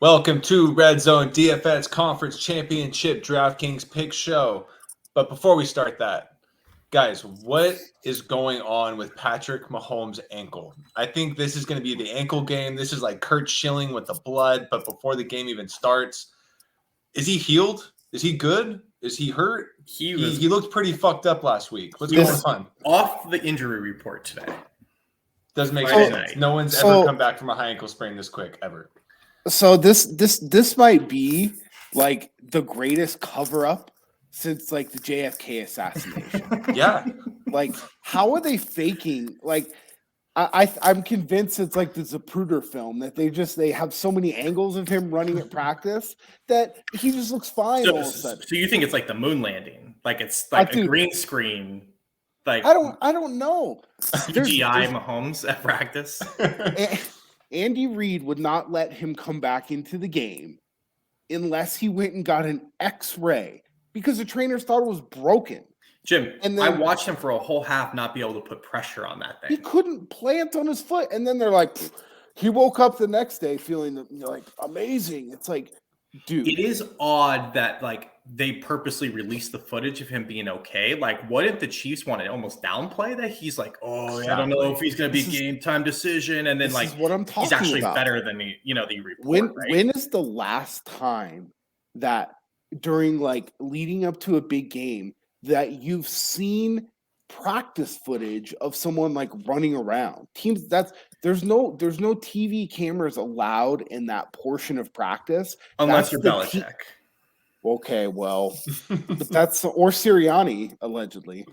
Welcome to Red Zone DFS Conference Championship DraftKings Picks show. But before we start that, guys, what is going on with Patrick Mahomes' ankle? I think this is going to be the ankle game. This is like Kurt Schilling with the blood, but before the game even starts. Is he healed? Is he good? Is he hurt? He looked pretty fucked up last week. What's going on? Off the injury report today. Doesn't make sense. No one's ever come back from a high ankle sprain this quick, ever. So this might be like the greatest cover up since like the JFK assassination. Yeah. Like, how are they faking? Like, I'm convinced it's like the Zapruder film that they have so many angles of him running at practice that he just looks fine all of a sudden. So you think it's like the moon landing? Like it's like a green screen? Like I don't know. CGI Mahomes at practice. Andy Reid would not let him come back into the game unless he went and got an X-ray because the trainers thought it was broken. Jim, and then, I watched him for a whole half not be able to put pressure on that thing. He couldn't plant on his foot. And then they're like, he woke up the next day feeling like amazing. It's like, dude. It is odd that like they purposely released the footage of him being okay. Like, what if the Chiefs want to almost downplay that? He's like, I don't know if he's going to be game time decision. And then like, what I'm talking he's actually about. Better than the report. When is the last time that during like leading up to a big game that you've seen practice footage of someone like running around? Teams there's no TV cameras allowed in that portion of practice unless you're Belichick. Okay, well, that's or Sirianni allegedly.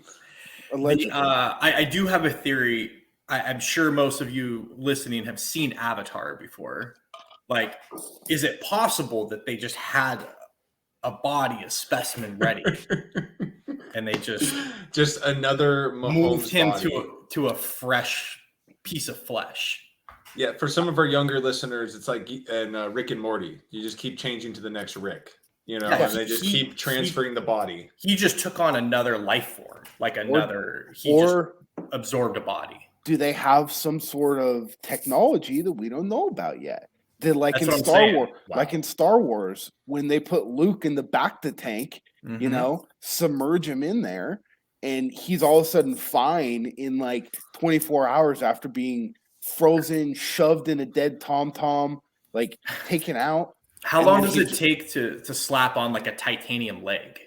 I do have a theory. I'm sure most of you listening have seen Avatar before. Like, is it possible that they just had a body, a specimen ready, and they just another Mahomes moved him body to a fresh piece of flesh? Yeah, for some of our younger listeners, it's like in Rick and Morty. You just keep changing to the next Rick, and they just keep transferring the body. He just took on another life form, like just absorbed a body. Do they have some sort of technology that we don't know about yet? Like in Star Wars, when they put Luke in the bacta tank, submerge him in there, and he's all of a sudden fine in like 24 hours after being frozen, shoved in a dead tom-tom, like taken out. How long does it take to slap on like a titanium leg?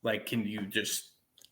Like, can you just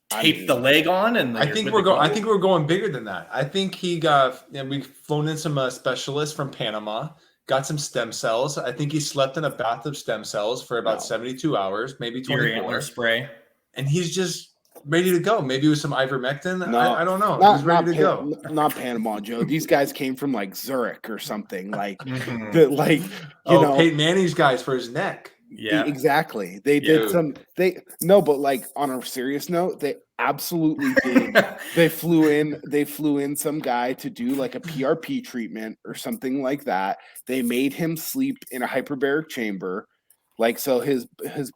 tape the leg on? And I think we're going bigger than that. I think we've flown in some specialists from Panama. Got some stem cells. I think he slept in a bath of stem cells for about 72 hours, maybe 24. Spray. And he's just ready to go. Maybe with some ivermectin. No, I don't know. He's ready to go. Not Panama, Joe. These guys came from like Zurich or something. Like, Peyton Manning's guys for his neck. Yeah, exactly. They did some. But like on a serious note, they absolutely did. They flew in some guy to do like a PRP treatment or something like that. They made him sleep in a hyperbaric chamber, like so his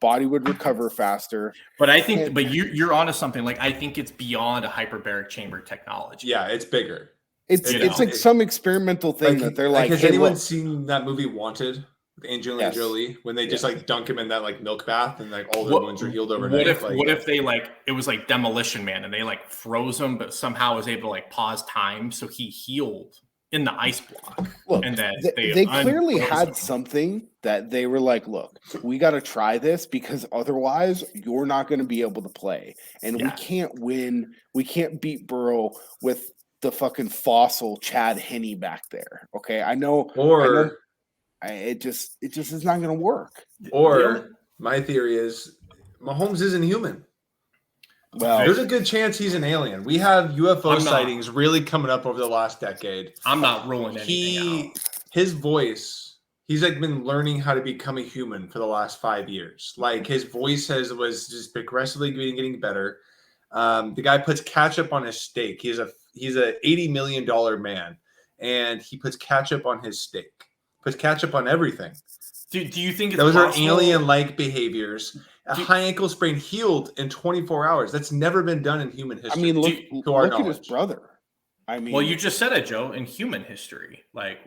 body would recover faster. But I think, you're onto something. Like I think it's beyond a hyperbaric chamber technology. Yeah, it's bigger. It's like some experimental thing that they're like. Has anyone seen that movie Wanted? Angelina Jolie, when they just like dunk him in that like milk bath and like all their wounds are healed overnight. What if they like it was like Demolition Man and they like froze him, but somehow was able to like pause time so he healed in the ice block? Look, and then they clearly had something that they were like, look, we got to try this because otherwise you're not going to be able to play, and we can't win. We can't beat Burrow with the fucking fossil Chad Henne back there. Okay, I know. It just is not going to work. Or my theory is Mahomes isn't human. Well, there's a good chance he's an alien. We have UFO sightings really coming up over the last decade. I'm not ruling anything out. His voice, he's like been learning how to become a human for the last 5 years. Like his voice was just progressively getting better. The guy puts ketchup on his steak. He's a $80 million man, and he puts ketchup on his steak. Puts ketchup on everything. Do you think it's those possible? Are alien-like behaviors? High ankle sprain healed in 24 hours. That's never been done in human history. I mean, look at his brother. Well, you just said it, Joe. In human history, like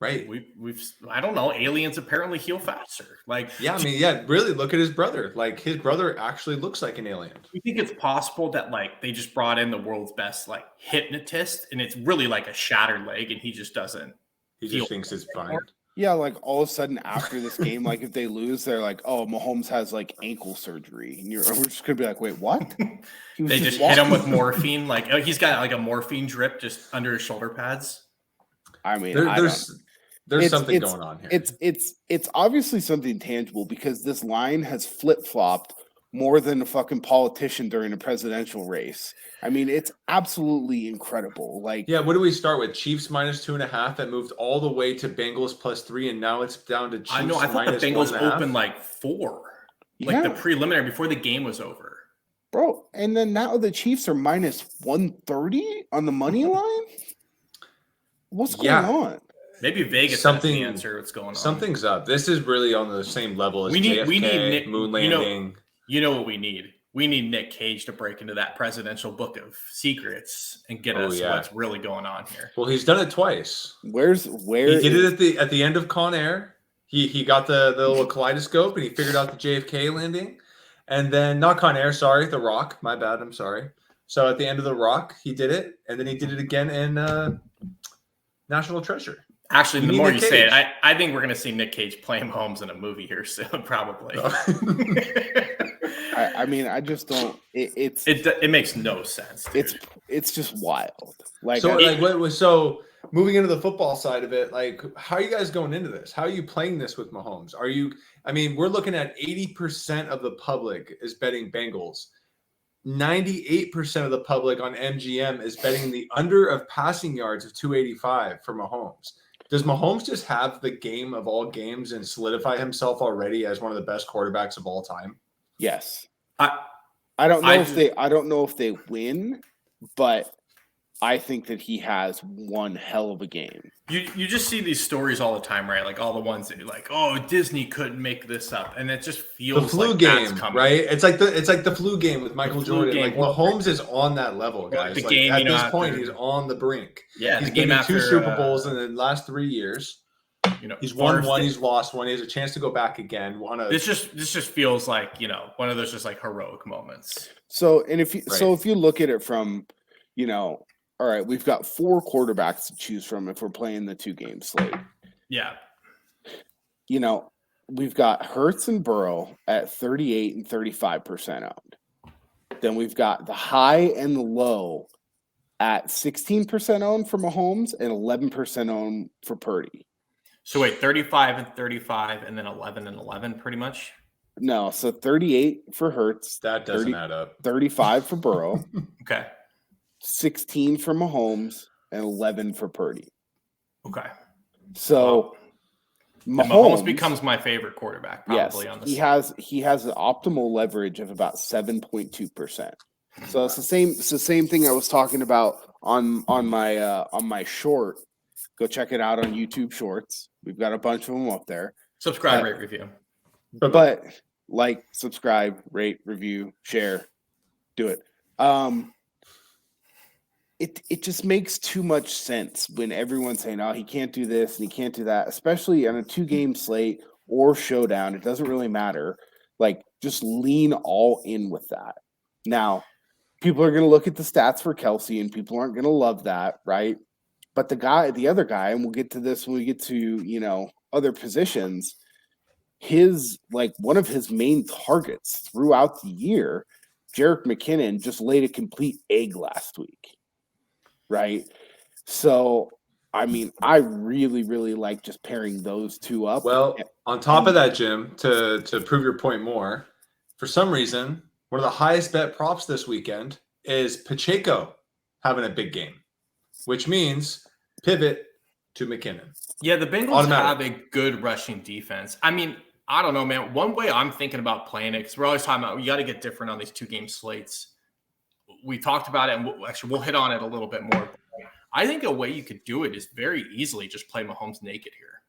Right. We've I don't know. Aliens apparently heal faster. Like, yeah, I mean, yeah, really look at his brother. Like his brother actually looks like an alien. You think it's possible that like they just brought in the world's best like hypnotist and it's really like a shattered leg and he just doesn't. He just thinks it's fine. Yeah, like all of a sudden after this game, like if they lose, they're like, "Oh, Mahomes has like ankle surgery," and we're just gonna be like, "Wait, what?" They just hit him with morphine. Like he's got like a morphine drip just under his shoulder pads. I mean, there's something going on here. It's obviously something tangible because this line has flip-flopped more than a fucking politician during a presidential race. I mean, it's absolutely incredible. Like, yeah, what do we start with? Chiefs -2.5 that moved all the way to Bengals +3, and now it's down to Chiefs. I know. I thought the Bengals opened like 4, like the preliminary before the game was over, bro. And then now the Chiefs are -130 on the money line. What's going on? Maybe Vegas has the answer. What's going on? Something's up. This is really on the same level as JFK, we need Nick, moon landing. You know what we need? We need Nick Cage to break into that presidential book of secrets and get us what's really going on here. Well, he's done it twice. Where he did it at the end of Con Air. He got the little kaleidoscope and he figured out the JFK landing, and then not Con Air, sorry, The Rock. My bad. I'm sorry. So at the end of The Rock, he did it, and then he did it again in National Treasure. Actually, the more you say it, I think we're going to see Nick Cage playing Mahomes in a movie here soon, probably. I mean, I just don't. It makes no sense. Dude. It's just wild. Like so moving into the football side of it, like how are you guys going into this? How are you playing this with Mahomes? I mean, we're looking at 80% of the public is betting Bengals. 98% of the public on MGM is betting the under of passing yards of 285 for Mahomes. Does Mahomes just have the game of all games and solidify himself already as one of the best quarterbacks of all time? Yes. I don't know if they win, but I think that he has one hell of a game. You just see these stories all the time, right? Like all the ones that you're like, oh, Disney couldn't make this up, and it just feels the flu like game, that's coming. Right? It's like the flu game with Michael Jordan. Like Mahomes is on that level, guys. The game, at this point, he's on the brink. Yeah, he's been in 2 Super Bowls in the last 3 years. He's won one, he's lost one. He has a chance to go back again. This just feels like one of those just like heroic moments. So if you look at it from, all right, we've got 4 quarterbacks to choose from if we're playing the 2-game slate. Yeah. We've got Hurts and Burrow at 38 and 35% owned. Then we've got the high and the low at 16% owned for Mahomes and 11% owned for Purdy. So wait, 35 and 35 and then 11 and 11 pretty much? No, so 38 for Hurts. That doesn't add up. 35 for Burrow. Okay. 16 for Mahomes and 11 for Purdy. Okay. So Mahomes becomes my favorite quarterback probably on this. He has an optimal leverage of about 7.2%. So it's the same thing I was talking about on my short. Go check it out on YouTube Shorts. We've got a bunch of them up there. Subscribe, rate, review. But like, subscribe, rate, review, share, do it. It just makes too much sense when everyone's saying, oh, he can't do this and he can't do that, especially on a 2-game slate or showdown. It doesn't really matter. Like, just lean all in with that. Now, people are going to look at the stats for Kelsey and people aren't going to love that, right? But the other guy, and we'll get to this when we get to, other positions, one of his main targets throughout the year, Jerick McKinnon, just laid a complete egg last week. Right. So, I mean, I really, really like just pairing those two up. Well, on top of that, Jim, to prove your point more, for some reason, one of the highest bet props this weekend is Pacheco having a big game, which means pivot to McKinnon. Yeah, the Bengals have a good rushing defense. I mean, I don't know, man. One way I'm thinking about playing it, because we're always talking about we got to get different on these 2-game slates. We talked about it, and we'll hit on it a little bit more. I think a way you could do it is very easily just play Mahomes naked here.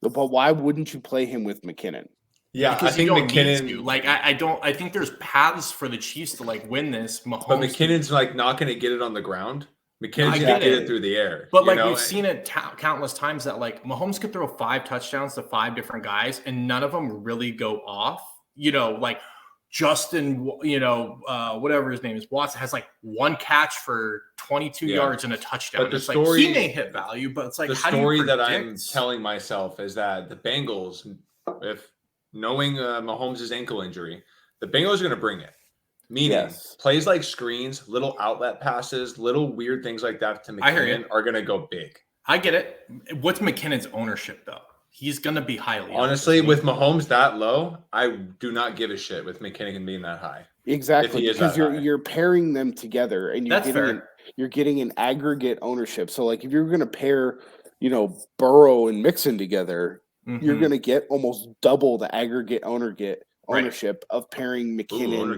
But why wouldn't you play him with McKinnon? Yeah, because I think McKinnon. I think there's paths for the Chiefs to win this. Mahomes, but McKinnon's not going to get it on the ground. McKinnon's going to get it through the air. But like we've seen it countless times that like Mahomes could throw 5 touchdowns to 5 different guys and none of them really go off. Like Justin, whatever his name is, Watson has like 1 catch for 22 yards and a touchdown. But the it's story, like he may hit value, but it's like the how story do you that I'm telling myself is that the Bengals, if knowing Mahomes' ankle injury, the Bengals are going to bring it. Meaning plays like screens, little outlet passes, little weird things like that to McKinnon are going to go big. I get it. What's McKinnon's ownership though? He's going to be highly. Honestly, with Mahomes that low, I do not give a shit with McKinnon being that high. Exactly, because you're pairing them together and you're getting an aggregate ownership. So like if you're going to pair, Burrow and Mixon together, you're going to get almost double the aggregate ownership of pairing McKinnon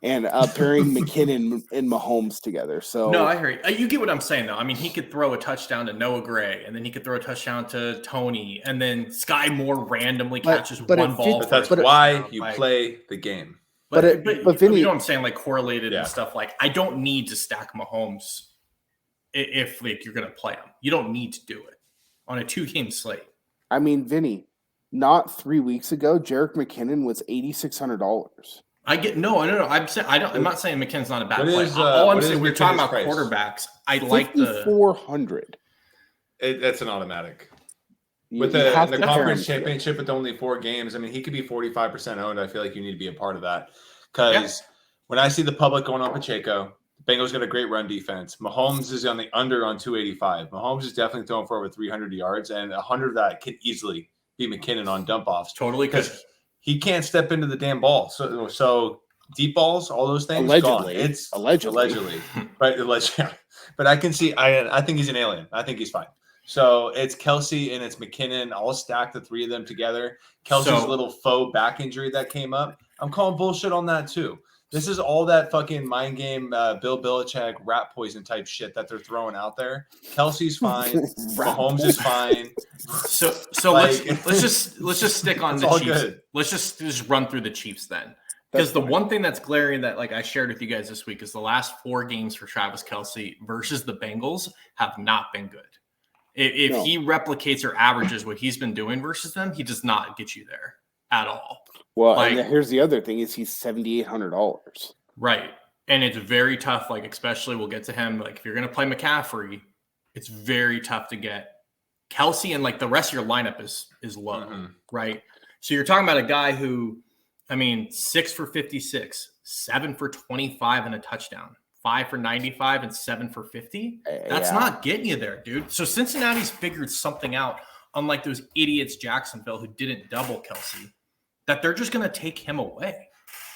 and pairing McKinnon and Mahomes together. So no, I hear you. You get what I'm saying though. I mean, he could throw a touchdown to Noah Gray, and then he could throw a touchdown to Tony, and then Sky Moore randomly catches one ball. But that's why you play the game. But Vinnie, you know what I'm saying? Like correlated and stuff. Like I don't need to stack Mahomes if like you're going to play him. You don't need to do it on a 2-game slate. I mean, Vinnie. Not 3 weeks ago, Jerick McKinnon was $8,600. I get no. I'm not saying McKinnon's not a bad play. All I'm saying, we're talking about quarterbacks. I like the 400. That's an automatic. With the conference championship with only 4 games, I mean, he could be 45% owned. I feel like you need to be a part of that because when I see the public going on Pacheco, the Bengals got a great run defense. Mahomes is on the under on 285. Mahomes is definitely throwing for over 300 yards, and 100 of that could easily be McKinnon on dump offs. Totally, because he can't step into the damn ball. So deep balls, all those things, allegedly, gone. It's allegedly, but but I can see. I think he's an alien. I think he's fine. So it's Kelsey and it's McKinnon. I'll stack the 3 of them together. Kelsey's little faux back injury that came up. I'm calling bullshit on that too. This is all that fucking mind game, Bill Belichick, rat poison type shit that they're throwing out there. Kelsey's fine. Mahomes is fine. So like, let's just stick on the Chiefs. Good. Let's just run through the Chiefs then. Because the one thing that's glaring that like I shared with you guys this week is the last 4 games for Travis Kelce versus the Bengals have not been good. If he replicates or averages what he's been doing versus them, he does not get you there at all. Well, and here's the other thing is he's $7,800. Right. And it's very tough, like especially we'll get to him. Like if you're going to play McCaffrey, it's very tough to get Kelsey and like the rest of your lineup is low, right? So you're talking about a guy who, 6 for 56, 7 for 25 and a touchdown, 5 for 95 and 7 for 50. That's not getting you there, dude. So Cincinnati's figured something out, unlike those idiots Jacksonville who didn't double Kelsey, that they're just going to take him away,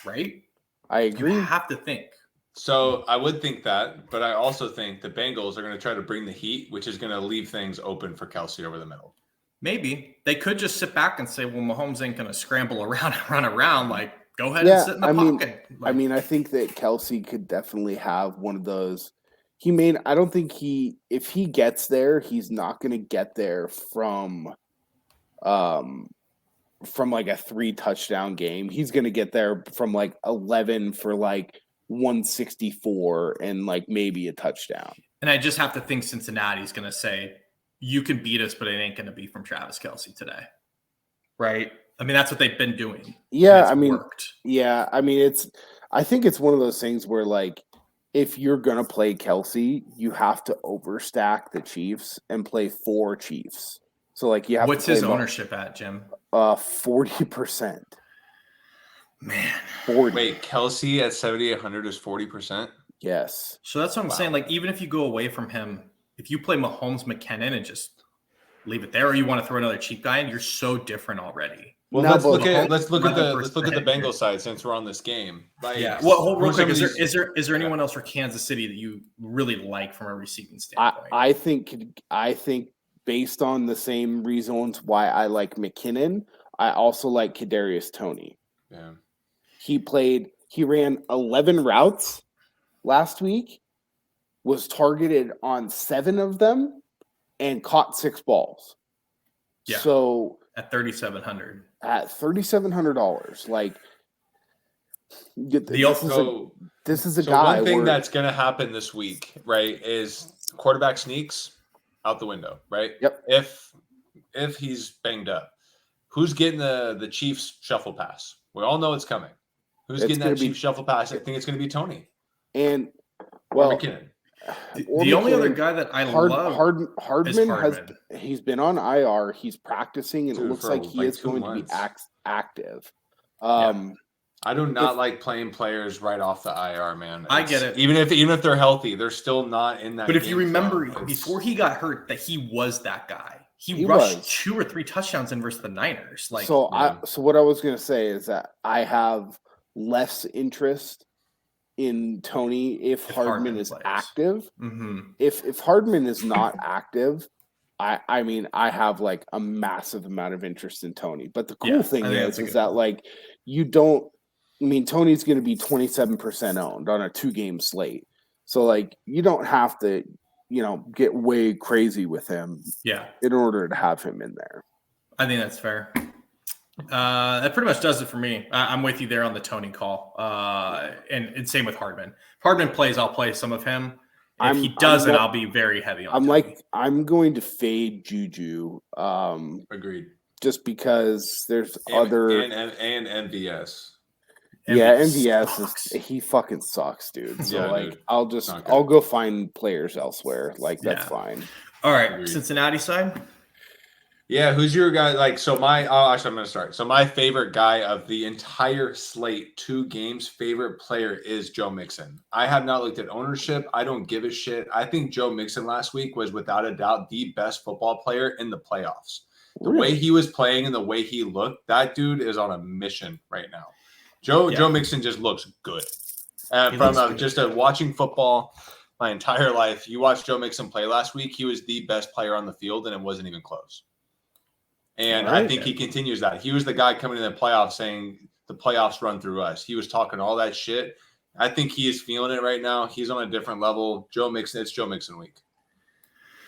right? I agree. You have to think. So I would think that, but I also think the Bengals are going to try to bring the heat, which is going to leave things open for Kelsey over the middle. Maybe. They could just sit back and say, well, Mahomes ain't going to scramble around and run around. Like, go ahead and sit in the pocket. I think that Kelsey could definitely have one of those. I don't think if he gets there, he's not going to get there from like a 3 touchdown game. He's going to get there from like 11 for like 164 and like maybe a touchdown. And I just have to think Cincinnati's going to say, you can beat us, but it ain't going to be from Travis Kelce today. Right? That's what they've been doing. Yeah. Worked. Yeah. I think it's one of those things where like, if you're going to play Kelsey, you have to overstack the Chiefs and play 4 Chiefs. So like you have What's his ownership at, Jim? 40%. Man. 40. Wait, Kelsey at 7,800 is 40%? Yes. So that's what I'm saying. Like, even if you go away from him, if you play Mahomes, McKinnon, and just leave it there, or you want to throw another cheap guy in, you're so different already. Well, let's look at the Bengals side since we're on this game. Like, Well, real quick, is there anyone else for Kansas City that you really like from a receiving standpoint? I think based on the same reasons why I like McKinnon, I also like Kadarius Toney. Yeah. He ran 11 routes last week, was targeted on 7 of them, and caught 6 balls. Yeah. So at $3,700. At $3,700, like this this is a guy. One thing that's going to happen this week, right, is quarterback sneaks out the window, right? Yep. If he's banged up, who's getting the Chiefs shuffle pass? We all know it's coming. Who's getting that Chiefs shuffle pass? I think it's going to be Tony. And or McKinnon. The only other guy that I love Hardman he's been on IR. He's practicing, and it looks like he is going to be active. I do not like playing players right off the IR, man. I get it. Even if they're healthy, they're still not in that. But if you remember, before he got hurt, that he was that guy. He rushed 2 or 3 touchdowns in versus the Niners. So what I was going to say is that I have less interest in Tony if Hardman is active. Mm-hmm. If Hardman is not active, I mean, I have like a massive amount of interest in Tony. But the cool thing is that like you don't. I mean, Tony's going to be 27% owned on a 2-game slate, so like you don't have to, get way crazy with him. Yeah. In order to have him in there. I think that's fair. That pretty much does it for me. I'm with you there on the Tony call. And same with Hardman. If Hardman plays, I'll play some of him. If he doesn't, I'll be very heavy on Tony. I'm going to fade Juju. Agreed. Just because there's other and MVS. Yeah, MVS he fucking sucks, dude. So I'll go find players elsewhere. Like that's fine. All right, Cincinnati side. Yeah, who's your guy? Actually, I'm going to start. So my favorite guy of the entire slate, 2 games, favorite player is Joe Mixon. I have not looked at ownership. I don't give a shit. I think Joe Mixon last week was without a doubt the best football player in the playoffs. The way he was playing and the way he looked, that dude is on a mission right now. Joe Mixon just looks good. Watching football my entire life, you watched Joe Mixon play last week, he was the best player on the field, and it wasn't even close. And I think he continues that. He was the guy coming in the playoffs saying the playoffs run through us. He was talking all that shit. I think he is feeling it right now. He's on a different level. Joe Mixon, it's Joe Mixon week.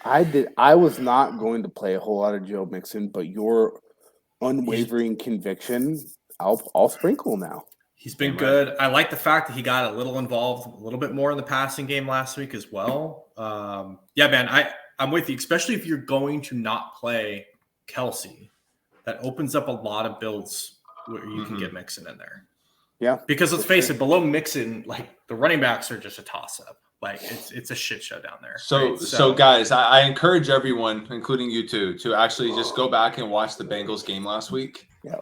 I was not going to play a whole lot of Joe Mixon, but your unwavering conviction, I'll sprinkle now. He's been good. I like the fact that he got a little involved, a little bit more in the passing game last week as well. Man, I'm with you, especially if you're going to not play Kelsey. That opens up a lot of builds where you can get Mixon in there. Yeah. Because let's face it, below Mixon, like the running backs are just a toss-up. Like it's a shit show down there. So guys, I encourage everyone, including you too, to actually just go back and watch the Bengals game last week. Yeah.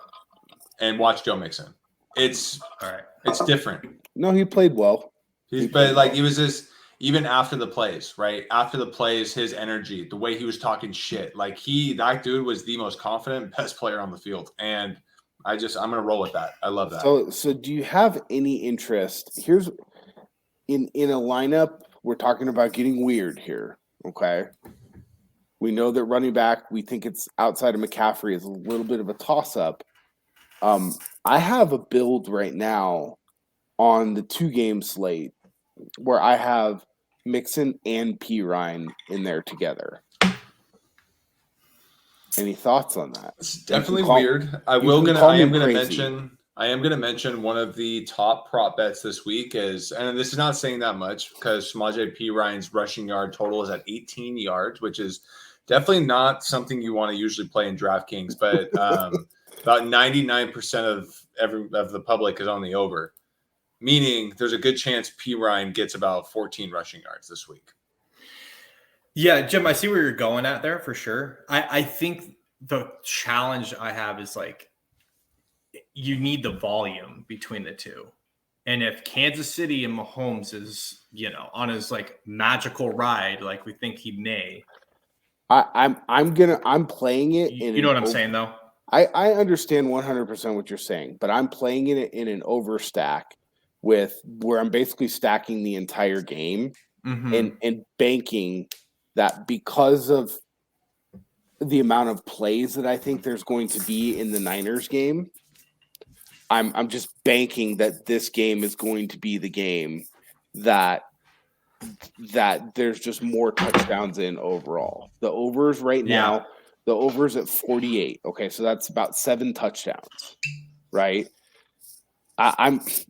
And watch Joe Mixon. It's all right. It's different. No, he played well. He was just even after the plays, right? After the plays, his energy, the way he was talking shit, that dude was the most confident, best player on the field. And I'm gonna roll with that. I love that. So do you have any interest? Here's in a lineup. We're talking about getting weird here. Okay. We know that running back, we think it's outside of McCaffrey is a little bit of a toss-up. I have a build right now on the 2-game slate where I have Mixon and P. Ryan in there together. Any thoughts on that? It's definitely weird. I am gonna mention one of the top prop bets this week and this is not saying that much because Samaje P. Ryan's rushing yard total is at 18 yards, which is definitely not something you want to usually play in DraftKings, but about 99% of the public is on the over, meaning there's a good chance P. Ryan gets about 14 rushing yards this week. Yeah, Jim, I see where you're going at there for sure. I think the challenge I have is you need the volume between the two. And if Kansas City and Mahomes is, on his magical ride, like we think he may, I'm playing it. You know what I'm saying though? I understand 100% what you're saying, but I'm playing it in an overstack where I'm basically stacking the entire game and banking that because of the amount of plays that I think there's going to be in the Niners game, I'm just banking that this game is going to be the game that there's just more touchdowns in overall. The overs right now. The over's at 48. Okay, so that's about 7 touchdowns, right?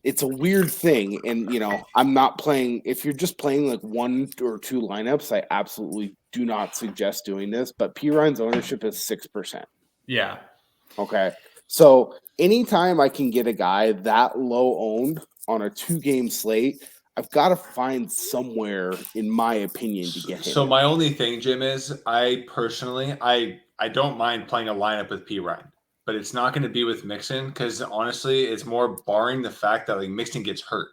It's a weird thing, and I'm not playing. If you're just playing like 1 or 2 lineups, I absolutely do not suggest doing this. But P Ryan's ownership is 6%. Yeah. Okay, so anytime I can get a guy that low owned on a 2-game slate, I've got to find somewhere, in my opinion, to get him. So my only thing, Jim, is I personally don't mind playing a lineup with P Ryan, but it's not going to be with Mixon because honestly, it's more barring the fact that like Mixon gets hurt.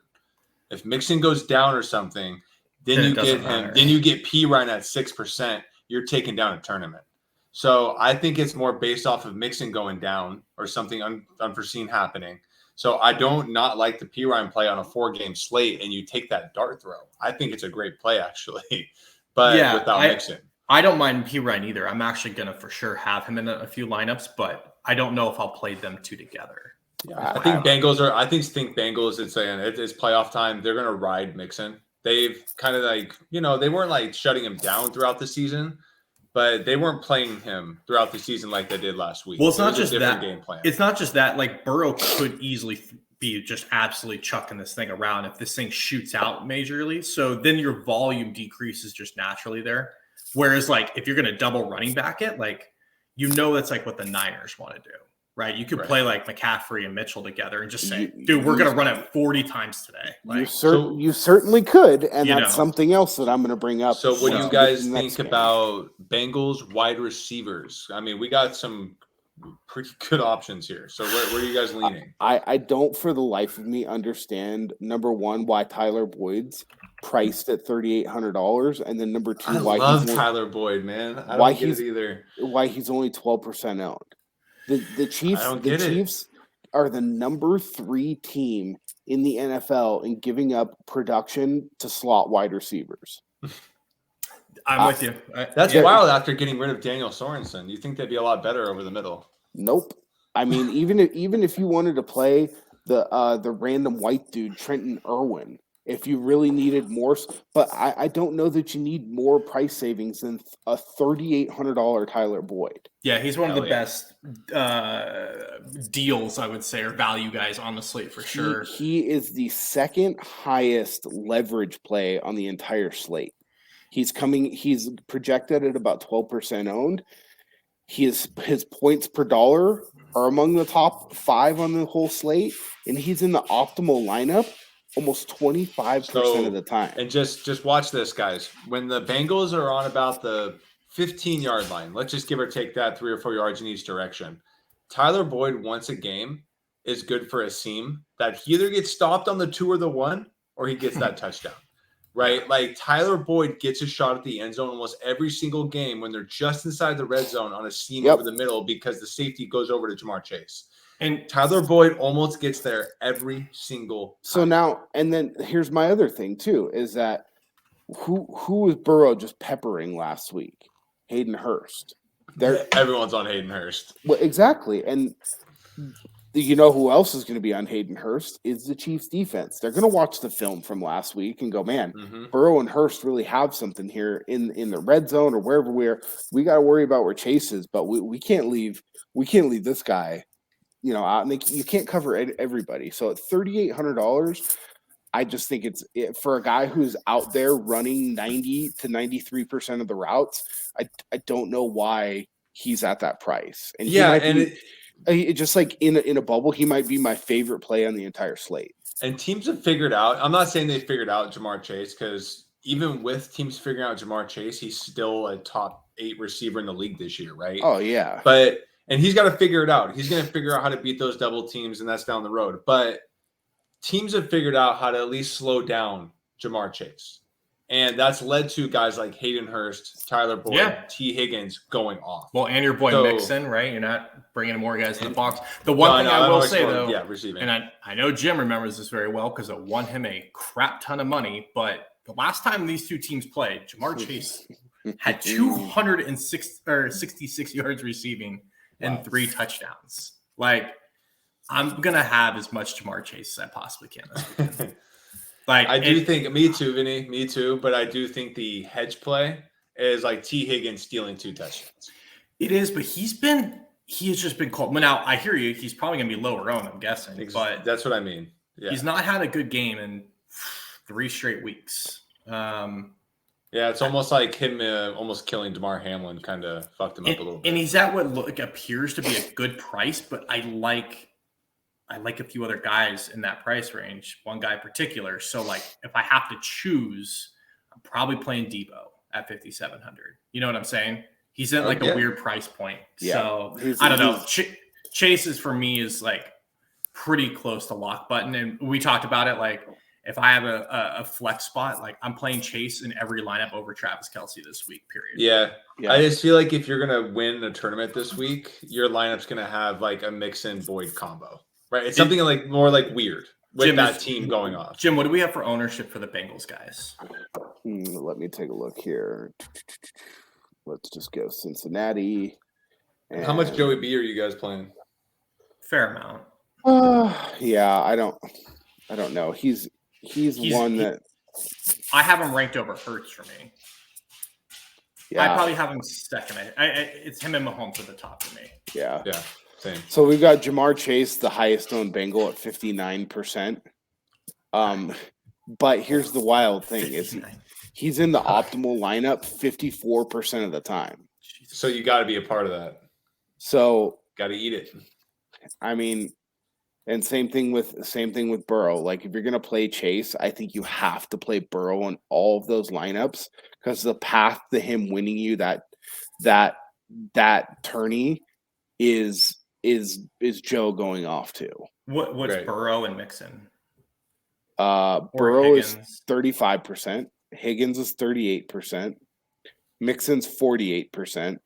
If Mixon goes down or something, then you get him. Then you get P Ryan at 6%. You're taking down a tournament. So I think it's more based off of Mixon going down or something unforeseen happening. So I don't not like the P Ryan play on a 4-game slate, and you take that dart throw. I think it's a great play actually, but without Mixon. I don't mind P Ryan either. I'm actually gonna for sure have him in a few lineups, but I don't know if I'll play them two together. Yeah, I think Bengals. It's playoff time. They're gonna ride Mixon. They've kind of they weren't like shutting him down throughout the season, but they weren't playing him throughout the season like they did last week. Well, it's not just that game plan. It's not just that. Like Burrow could easily be just absolutely chucking this thing around if this thing shoots out majorly. So then your volume decreases just naturally there. Whereas like if you're going to double running back it, like that's like what the Niners want to do, right? You could play like McCaffrey and Mitchell together and just say, dude, we're going to run it 40 times today. Like, you certainly could, and that's something else that I'm going to bring up. So what do you guys think about Bengals wide receivers? I mean, we got some pretty good options here. So where are you guys leaning? I don't for the life of me understand, number one, why Tyler Boyd's priced at $3,800, and then number two, why love Tyler Boyd, man. I don't get it either. Why he's only 12% owned. The Chiefs are the number 3 team in the NFL in giving up production to slot wide receivers. I'm with you. That's wild after getting rid of Daniel Sorensen. You think they'd be a lot better over the middle? Nope. I mean, even if you wanted to play the random white dude, Trenton Irwin, if you really needed more, but I don't know that you need more price savings than a $3,800 Tyler Boyd. Yeah, he's one of the best deals, I would say, or value guys on the slate for sure. He is the second highest leverage play on the entire slate. He's projected at about 12% owned. His points per dollar are among the top 5 on the whole slate, and he's in the optimal lineup almost 25% of the time. And just watch this, guys. When the Bengals are on about the 15-yard line, let's just give or take that 3 or 4 yards in each direction. Tyler Boyd once a game is good for a seam that he either gets stopped on the 2 or the 1, or he gets that touchdown. Right? Like Tyler Boyd gets a shot at the end zone almost every single game when they're just inside the red zone on a seam over the middle because the safety goes over to Jamar Chase. And Tyler Boyd almost gets there every single time. So now, and then here's my other thing too, is that who was Burrow just peppering last week? Hayden Hurst. Everyone's on Hayden Hurst. Well, exactly. And you know who else is going to be on Hayden Hurst is the Chiefs defense. They're going to watch the film from last week and go, man, Burrow and Hurst really have something here in the red zone or wherever we got to worry about where Chase is, but we can't leave this guy, out. And you can't cover everybody. So at $3,800, I just think it's for a guy who's out there running 90 to 93% of the routes. I don't know why he's at that price. And just like in a bubble, he might be my favorite play on the entire slate. And teams have figured out. I'm not saying they figured out Jamar Chase because even with teams figuring out Jamar Chase, he's still a top 8 receiver in the league this year, right? Oh yeah. And he's got to figure it out. He's going to figure out how to beat those double teams, and that's down the road. But teams have figured out how to at least slow down Jamar Chase. And that's led to guys like Hayden Hurst, Tyler Boyd, T. Higgins going off. Well, and your boy Mixon, right? You're not bringing more guys in the box. The one thing I will say, though, receiving. And I know Jim remembers this very well because it won him a crap ton of money. But the last time these two teams played, Jamar Chase had 266 yards receiving and 3 touchdowns. Like, I'm going to have as much Jamar Chase as I possibly can this weekend. I do think, me too, Vinny, me too. But I do think the hedge play is like T. Higgins stealing 2 touchdowns. It is, but he's been he has just been cold. Well, now I hear you. He's probably going to be lower owned, I'm guessing. But that's what I mean. Yeah. He's not had a good game in 3 straight weeks. Yeah, it's almost like him almost killing DeMar Hamlin kind of fucked him up a little bit. And he's at what appears to be a good price, but I like a few other guys in that price range, one guy in particular. So, like, if I have to choose, I'm probably playing Debo at 5,700. You know what I'm saying? He's at like a weird price point. Yeah. So, I don't know. Chase is, for me, is like pretty close to lock button. And we talked about it, like, if I have a flex spot, like, I'm playing Chase in every lineup over Travis Kelce this week, period. Yeah. I just feel like if you're going to win a tournament this week, your lineup's going to have like a Mixon Boyd combo, right? It's something like more like weird with that team going off. Jim, what do we have for ownership for the Bengals guys? Let me take a look here. Let's just go Cincinnati. And how much Joey B are you guys playing? Fair amount. Yeah, I don't know. He's one that I have him ranked over Hurts for me. Yeah, I probably have him second. It's him and Mahomes at the top for me. Yeah, same. So we've got Jamar Chase, the highest owned Bengal, at 59%. But here's the wild thing: is he's in the optimal lineup 54% of the time. So you got to be a part of that. So got to eat it. I mean. And same thing with Burrow. Like, if you're going to play Chase, I think you have to play Burrow in all of those lineups, because the path to him winning you that tourney is Joe going off to. What's right. Burrow and Mixon? Burrow is 35%. Higgins is 38%. Mixon's 48%.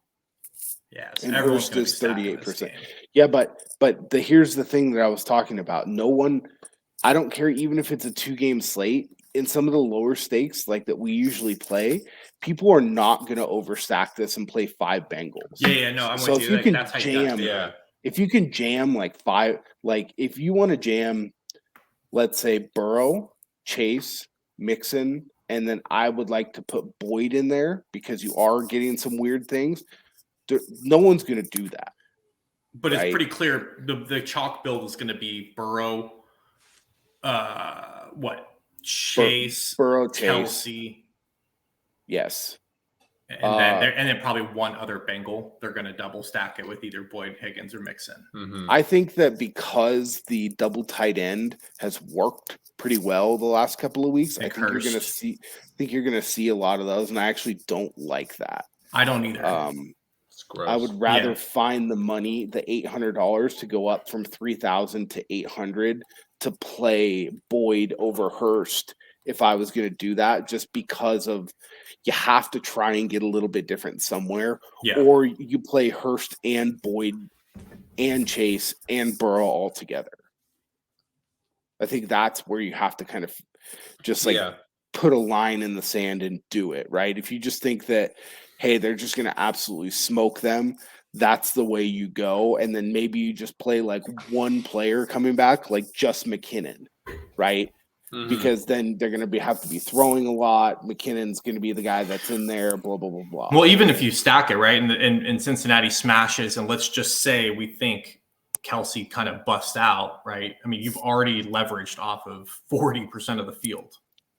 Yeah, and Hurst is 38%. Yeah, but here's the thing that I was talking about. No one, I don't care, even if it's a 2-game slate, in some of the lower stakes like that we usually play, people are not going to overstack this and play 5 Bengals. Yeah, no, I'm so with if you. You can that's jam, how if you can jam like 5, like if you want to jam, let's say Burrow, Chase, Mixon, and then I would like to put Boyd in there because you are getting some weird things. No one's going to do that. But right? It's pretty clear the chalk build is going to be Burrow, Chase, Burrow, Kelce. Yes. And then probably one other Bengal. They're going to double stack it with either Boyd, Higgins, or Mixon. Mm-hmm. I think that because the double tight end has worked pretty well the last couple of weeks, I think you're going to see a lot of those, and I actually don't like that. I don't either. I would rather find the money, the $800 to go up from 3,000 to 800 to play Boyd over Hurst if I was going to do that, just because of you have to try and get a little bit different somewhere. Yeah. Or you play Hurst and Boyd and Chase and Burrow all together. I think that's where you have to kind of just put a line in the sand and do it, right? If you just think that, hey, they're just going to absolutely smoke them, that's the way you go. And then maybe you just play like one player coming back, like just McKinnon, right? Mm-hmm. Because then they're going to have to be throwing a lot. McKinnon's going to be the guy that's in there, blah, blah, blah, blah. Well, even if you stack it, right, and Cincinnati smashes, and let's just say we think Kelce kind of busts out, right? I mean, you've already leveraged off of 40% of the field.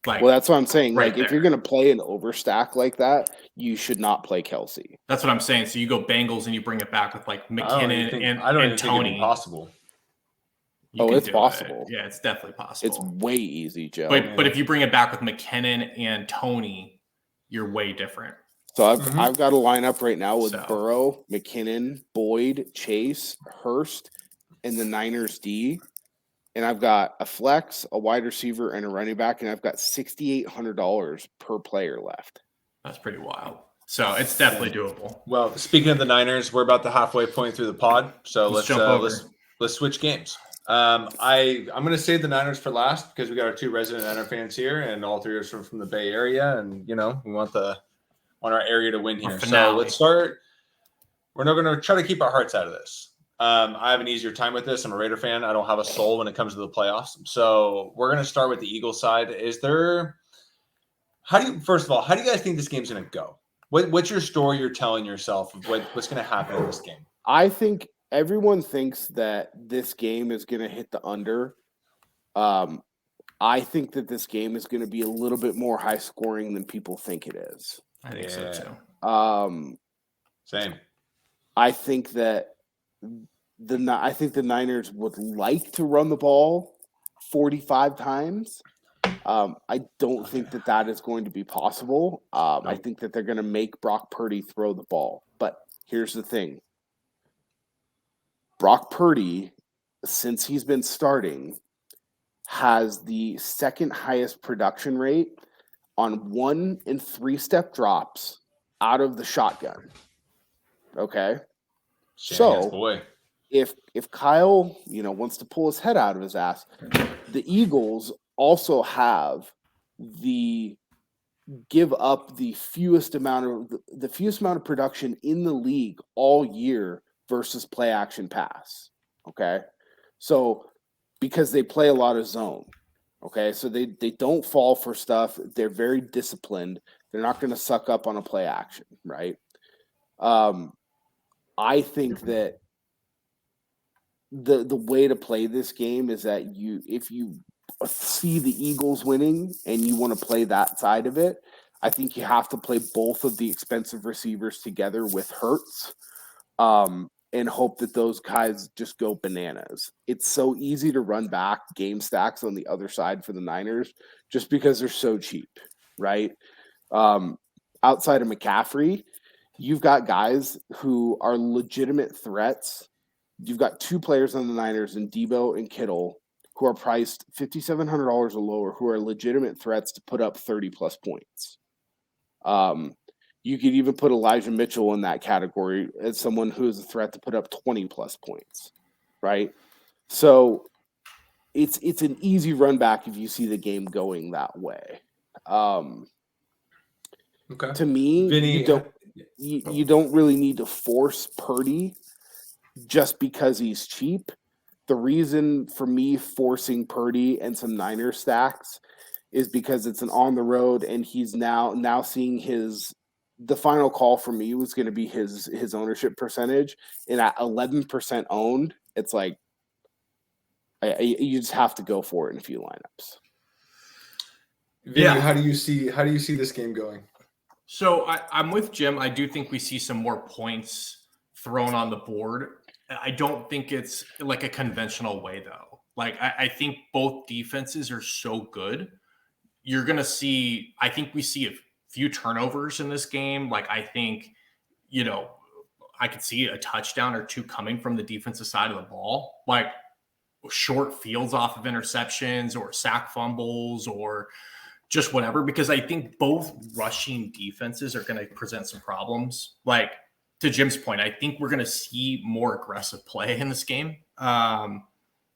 Like, well, that's what I'm saying. Right like, if you're going to play an overstack like that, you should not play Kelce. That's what I'm saying. So you go Bengals and you bring it back with like McKinnon and Tony. Think it's possible. It's possible. Yeah, it's definitely possible. It's way easy, Joe. But if you bring it back with McKinnon and Tony, you're way different. So I've got a lineup right now with Burrow, McKinnon, Boyd, Chase, Hurst, and the Niners D. And I've got a flex, a wide receiver, and a running back, and I've got $6,800 per player left. That's pretty wild. So it's definitely doable. Well, speaking of the Niners, we're about the halfway point through the pod, so let's jump over. Let's switch games. I'm going to save the Niners for last because we got our 2 resident Niner fans here, and all 3 are from the Bay Area, and we want our area to win here. So let's start. We're not going to try to keep our hearts out of this. I have an easier time with this. I'm a Raider fan. I don't have a soul when it comes to the playoffs. So we're going to start with the Eagles side. First of all, how do you guys think this game's going to go? What's your story you're telling yourself of what's going to happen in this game? I think everyone thinks that this game is going to hit the under. I think that this game is going to be a little bit more high scoring than people think it is. I think so too. Same. I think that the Niners would like to run the ball 45 times. I don't think that is going to be possible. Nope. I think that they're going to make Brock Purdy throw the ball. But here's the thing. Brock Purdy, since he's been starting, has the second highest production rate on 1 and 3-step drops out of the shotgun. Okay? So if Kyle, wants to pull his head out of his ass, the Eagles also have give up the fewest amount of production in the league all year versus play action pass. Okay. So because they play a lot of zone. Okay. So they don't fall for stuff. They're very disciplined. They're not going to suck up on a play action. Right. I think that the way to play this game is that if you see the Eagles winning and you want to play that side of it, I think you have to play both of the expensive receivers together with Hurts, and hope that those guys just go bananas. It's so easy to run back game stacks on the other side for the Niners just because they're so cheap, right? Outside of McCaffrey, you've got guys who are legitimate threats. You've got 2 players on the Niners in Debo and Kittle who are priced $5,700 or lower, who are legitimate threats to put up 30-plus points. You could even put Elijah Mitchell in that category as someone who is a threat to put up 20-plus points, right? So it's an easy run back if you see the game going that way. Okay. To me, Vinnie, you don't really need to force Purdy just because he's cheap. The reason for me forcing Purdy and some Niner stacks is because it's an on the road, and he's now seeing the final call for me was going to be his ownership percentage, and at 11% owned, it's like you just have to go for it in a few lineups. Vinnie, how do you see this game going? So I'm with Jim. I do think we see some more points thrown on the board. I don't think it's like a conventional way, though. Like, I think both defenses are so good. You're going to see, I think we see a few turnovers in this game. Like, I think, I could see a touchdown or 2 coming from the defensive side of the ball, like short fields off of interceptions or sack fumbles or just whatever, because I think both rushing defenses are going to present some problems. Like, to Jim's point, I think we're going to see more aggressive play in this game. And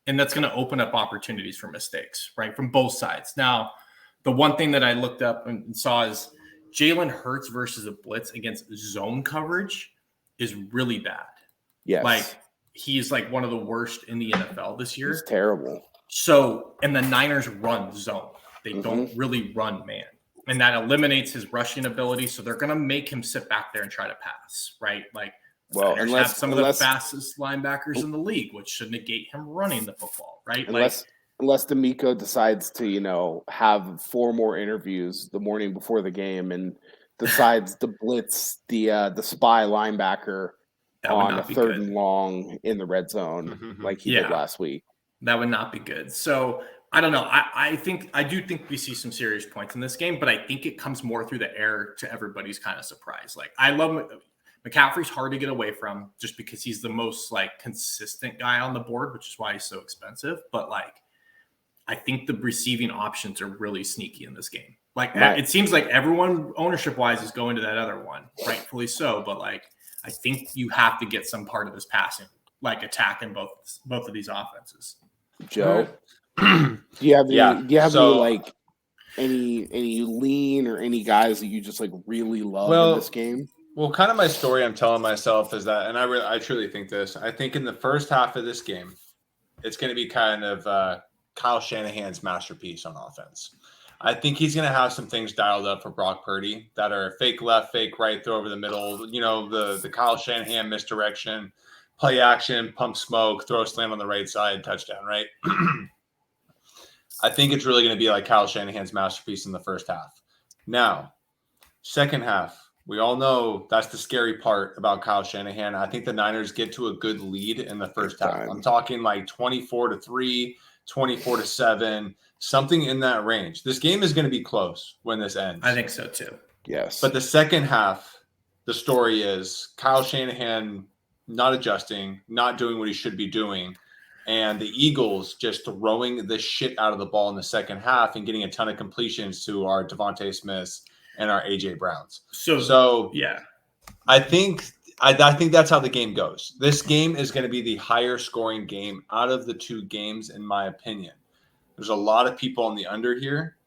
that's going to open up opportunities for mistakes, right? From both sides. Now, the one thing that I looked up and saw is Jalen Hurts versus a blitz against zone coverage is really bad. Yes. Like, he's like one of the worst in the NFL this year. He's terrible. So, and the Niners run zone. They don't really run man. And that eliminates his rushing ability. So they're going to make him sit back there and try to pass, right? Like, well, have some of the fastest linebackers in the league, which should negate him running the football, right? Unless D'Amico decides to, have 4 more interviews the morning before the game and decides to blitz the spy linebacker on a 3rd and long in the red zone like he did last week. That would not be good. So I don't know. I do think we see some serious points in this game, but I think it comes more through the air to everybody's kind of surprise. Like, I love McCaffrey's hard to get away from just because he's the most consistent guy on the board, which is why he's so expensive. But I think the receiving options are really sneaky in this game. It seems like everyone ownership wise is going to that other one, rightfully so. But I think you have to get some part of this passing, attack in both of these offenses. Joe, do you have any lean or any guys that you just really love in this game? Well, kind of my story I'm telling myself is that, and I truly think this. I think in the first half of this game, it's going to be kind of Kyle Shanahan's masterpiece on offense. I think he's going to have some things dialed up for Brock Purdy that are fake left, fake right, throw over the middle. The Kyle Shanahan misdirection, play action, pump smoke, throw a slant on the right side, touchdown, right? I think it's really going to be like Kyle Shanahan's masterpiece in the first half. Now, second half, we all know that's the scary part about Kyle Shanahan. I think the Niners get to a good lead in the first half. I'm talking like 24-3, 24-7, something in that range. This game is going to be close when this ends. I think so too. Yes. But the second half, the story is Kyle Shanahan not adjusting, not doing what he should be doing, and the Eagles just throwing the shit out of the ball in the second half and getting a ton of completions to our Devontae Smiths and our AJ Browns. So yeah, I think that's how the game goes. This game is going to be the higher scoring game out of the two games, in my opinion. There's a lot of people on the under here.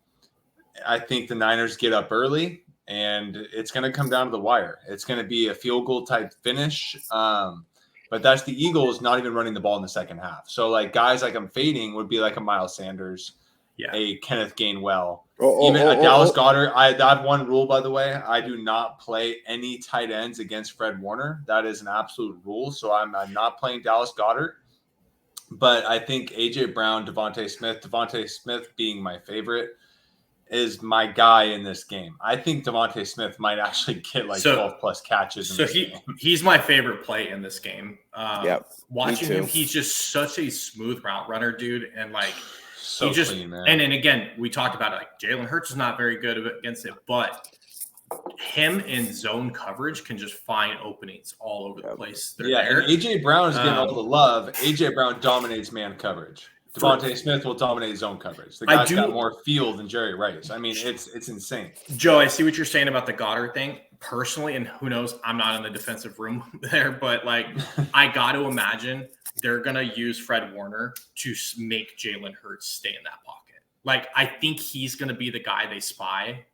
I think the Niners get up early, and it's going to come down to the wire. It's going to be a field goal type finish. But that's the Eagles not even running the ball in the second half. So like guys like I'm fading would be like a Miles Sanders, a Kenneth Gainwell, Dallas Goedert. I have one rule, by the way. I do not play any tight ends against Fred Warner. That is an absolute rule. So I'm not playing Dallas Goedert. But I think AJ Brown, Devontae Smith being my favorite, is my guy in this game. I think Devontae Smith might actually get like 12 plus catches. He's my favorite play in this game. Watching him, too. he's just such a smooth route runner, dude. And like, so he just, clean, man. And again, we talked about it. Like Jalen Hurts is not very good against it, but him in zone coverage can just find openings all over the place. And AJ Brown is getting all the love. AJ Brown dominates man coverage. Devontae Smith will dominate zone coverage. The guy's got more field than Jerry Rice. I mean, it's insane. Joe, I see what you're saying about the Goddard thing. Personally, and who knows, I'm not in the defensive room there, but like, I got to imagine they're going to use Fred Warner to make Jalen Hurts stay in that pocket. Like, I think he's going to be the guy they spy.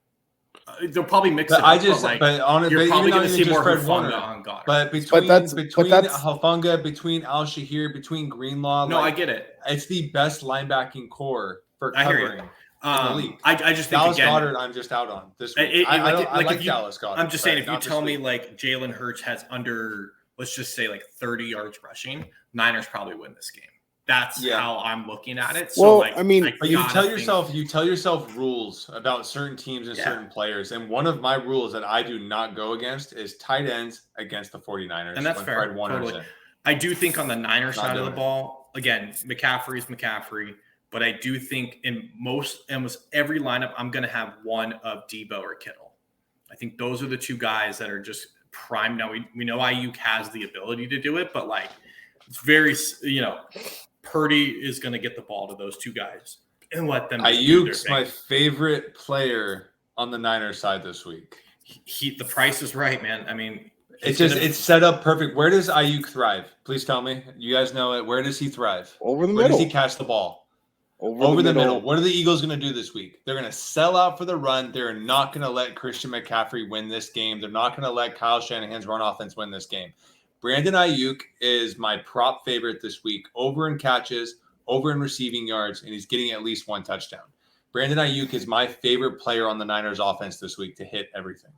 They'll probably mix it up. You're probably going to see more Hufanga on Goddard. But between Hufanga, between Al Shahir, between Greenlaw, I get it. It's the best linebacking core for covering in the league. I just think Dallas Goedert, I'm just out on this week. I like Dallas Goedert. I'm just saying, if you tell me like Jalen Hurts has under, let's just say like 30 yards rushing, Niners probably win this game. That's how I'm looking at it. So, I mean, but you tell yourself rules about certain teams and certain players. And one of my rules that I do not go against is tight ends against the 49ers. And that's fair. Totally. I do think on the Niners side of the ball, again, McCaffrey's McCaffrey, but I do think in almost every lineup, I'm going to have one of Debo or Kittle. I think those are the two guys that are just prime. Now we know Ayuk has the ability to do it, but like it's very, Purdy is going to get the ball to those two guys and let them. Ayuk's my favorite player on the Niners side this week. The price is right, man. I mean, it's set up perfect. Where does Ayuk thrive? Please tell me. You guys know it. Where does he thrive? Over the middle. Where does he catch the ball? Over the middle. What are the Eagles going to do this week? They're going to sell out for the run. They're not going to let Christian McCaffrey win this game. They're not going to let Kyle Shanahan's run offense win this game. Brandon Ayuk is my prop favorite this week, over in catches, over in receiving yards, and he's getting at least one touchdown. Brandon Ayuk is my favorite player on the Niners offense this week to hit everything.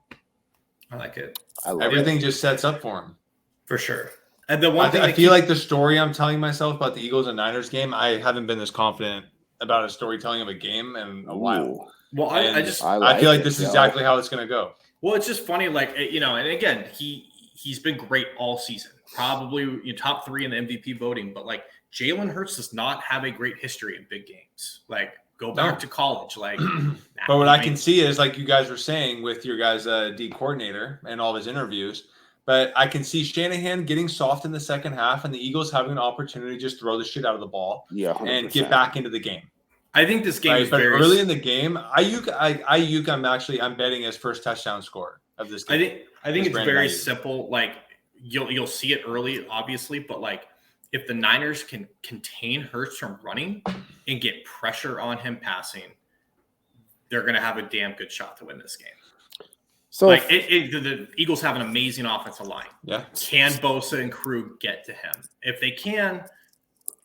I like it. Everything just sets up for him. For sure. And the one thing I feel like the story I'm telling myself about the Eagles and Niners game, I haven't been this confident about a storytelling of a game in a while. Well, I feel like this is exactly how it's going to go. Well, it's just funny, and again, he's been great all season, probably top 3 in the MVP voting. But like Jalen Hurts does not have a great history in big games. Like go back to college. Like, but what I can see is like you guys were saying with your guys' D coordinator and all of his interviews. But I can see Shanahan getting soft in the second half, and the Eagles having an opportunity to just throw the shit out of the ball and get back into the game. I think this game is very early in the game. Ayuk, I'm betting his first touchdown score of this game. I think it's very simple. Like you'll see it early, obviously, but like if the Niners can contain Hurts from running and get pressure on him passing, they're going to have a damn good shot to win this game. So the Eagles have an amazing offensive line. Yeah. Can Bosa and Krug get to him? If they can,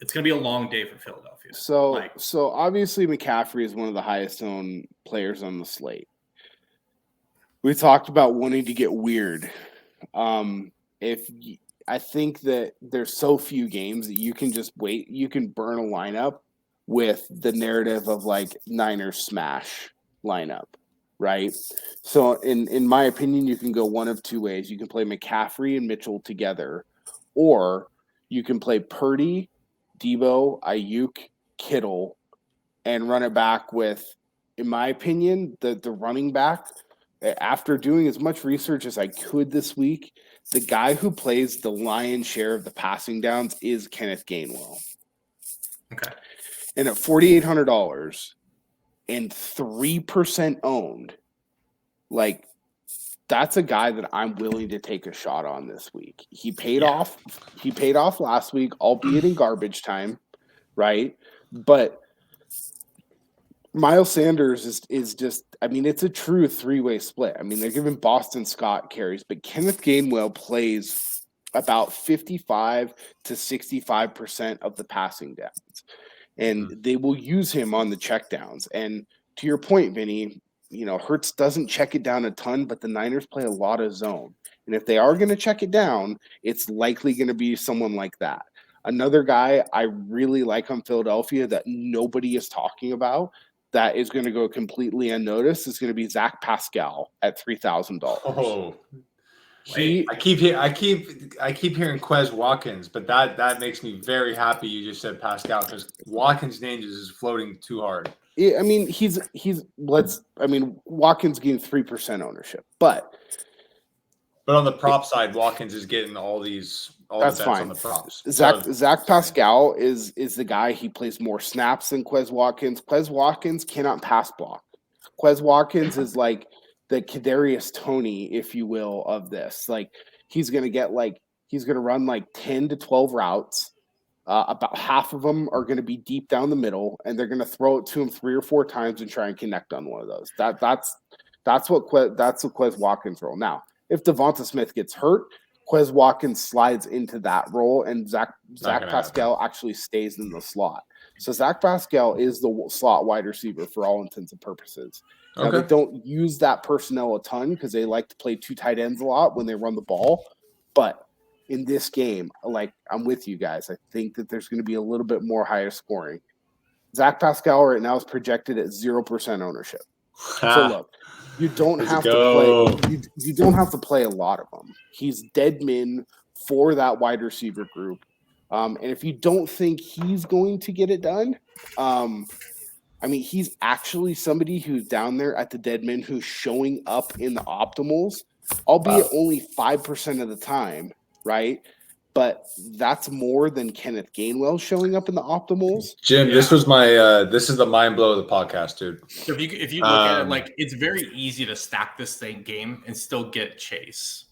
it's going to be a long day for Philadelphia. So obviously McCaffrey is one of the highest owned players on the slate. We talked about wanting to get weird. If I think that there's so few games that you can just wait. You can burn a lineup with the narrative of like Niners smash lineup, right? So in my opinion, you can go one of two ways. You can play McCaffrey and Mitchell together, or you can play Purdy, Debo, Ayuk, Kittle, and run it back with, in my opinion, the running back. After doing as much research as I could this week, the guy who plays the lion's share of the passing downs is Kenneth Gainwell. Okay. And at $4,800 and 3% owned, like that's a guy that I'm willing to take a shot on this week. He paid off. He paid off last week, albeit in garbage time, right? But Miles Sanders is just, I mean, it's a true three-way split. I mean, they're giving Boston Scott carries, but Kenneth Gainwell plays about 55 to 65% of the passing downs. And they will use him on the checkdowns. And to your point, Vinny, you know, Hurts doesn't check it down a ton, but the Niners play a lot of zone. And if they are going to check it down, it's likely going to be someone like that. Another guy I really like on Philadelphia that nobody is talking about that is going to go completely unnoticed is going to be Zach Pascal at $3,000. Oh, I keep hearing Quez Watkins, but that makes me very happy. You just said Pascal because Watkins' name is floating too hard. Yeah, I mean, Watkins gained 3% ownership, but on the prop side, Watkins is getting all the bets on the props. Zach Pascal is the guy. He plays more snaps than Quez Watkins. Quez Watkins cannot pass block. Quez Watkins is like the Kadarius Toney, if you will, of this. Like he's gonna run like 10 to 12 routes. About half of them are going to be deep down the middle, and they're going to throw it to him 3 or 4 times and try and connect on one of those. That's what Quez Watkins role. Now, if Devonta Smith gets hurt, Quez Watkins slides into that role, and Zach Pascal actually stays in the slot. So Zach Pascal is the slot wide receiver for all intents and purposes. Now, they don't use that personnel a ton because they like to play 2 tight ends a lot when they run the ball, but in this game, like I'm with you guys. I think that there's going to be a little bit more higher scoring. Zach Pascal right now is projected at 0% ownership. So look, you don't have to play. You don't have to play a lot of them. He's dead min for that wide receiver group. And if you don't think he's going to get it done, I mean, he's actually somebody who's down there at the dead min who's showing up in the optimals, albeit only 5% of the time. Right, but that's more than Kenneth Gainwell showing up in the optimals. Jim, this is the mind blow of the podcast, dude. So if you look at it, like it's very easy to stack this game and still get Chase.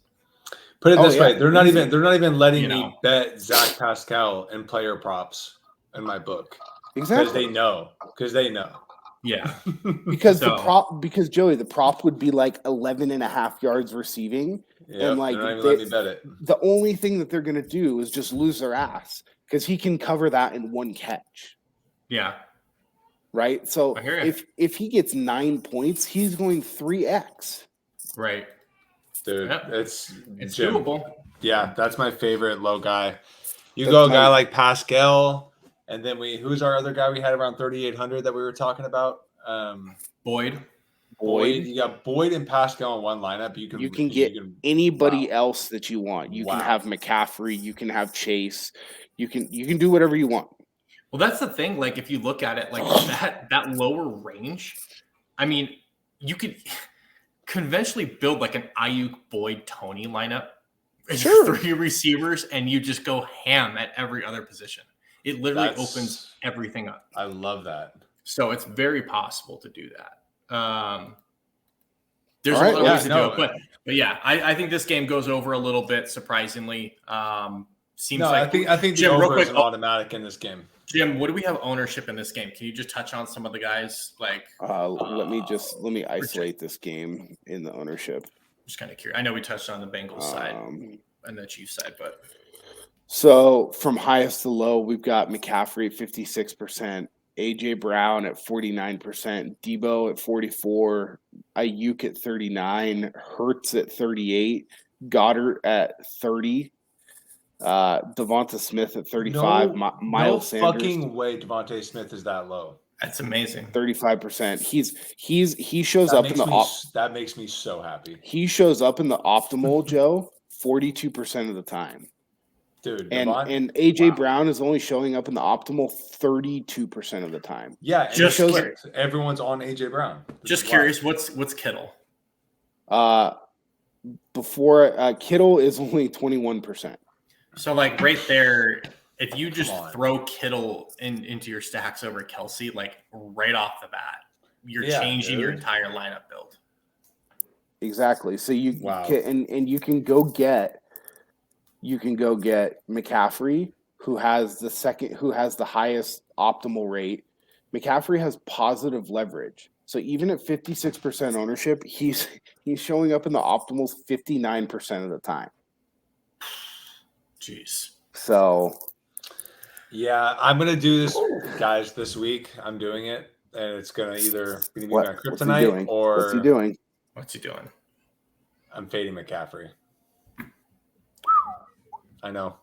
Put it this way: they're not even letting me bet Zach Pascal in player props in my book. Exactly, because they know. Yeah, because Joey, the prop would be like 11.5 yards receiving. Yep, and like let me bet it. The only thing that they're going to do is just lose their ass because he can cover that in one catch. Yeah. Right. So if he gets 9 points, he's going 3x. Right. Dude, yep. it's doable. Yeah, that's my favorite low guy. Go a guy like Pascal, and then who's our other guy we had around 3,800 that we were talking about? Boyd. You got Boyd and Pascal in one lineup. You can get anybody else that you want. You can have McCaffrey. You can have Chase. You can do whatever you want. Well, that's the thing. Like if you look at it, like that lower range, I mean, you could conventionally build like an Ayuk, Boyd, Toney lineup, 3 receivers, and you just go ham at every other position. It literally opens everything up. I love that. So it's very possible to do that. There's a lot of ways to do it, but yeah, I think this game goes over a little bit surprisingly. I think Jim, the over is an automatic in this game. Jim, what do we have ownership in this game? Can you just touch on some of the guys? Like, let me isolate this game in the ownership. Just kind of curious. I know we touched on the Bengals side and the Chiefs side, but so from highest to low, we've got McCaffrey at 56%. AJ Brown at 49%, Debo at 44%, Ayuk at 39%, Hurts at 38%, Goddard at 30%. Devonta Smith at 35. Miles Sanders. Fucking way Devonta Smith is that low. That's amazing. 35%. He shows up in the that makes me so happy. He shows up in the optimal, Joe, 42% of the time. Dude, and AJ Brown is only showing up in the optimal 32% of the time. Yeah, everyone's on AJ Brown. Just curious, what's Kittle? Before Kittle is only 21%. So like right there, if you just throw Kittle into your stacks over Kelsey, like right off the bat, you're changing your entire lineup build. Exactly. So you you can go get McCaffrey, who has the highest optimal rate. McCaffrey has positive leverage. So even at 56% ownership, he's showing up in the optimals 59% of the time. Jeez. So yeah, I'm gonna do this, guys, this week. I'm doing it, and it's gonna either be my kryptonite or what's he doing? What's he doing? I'm fading McCaffrey. I know.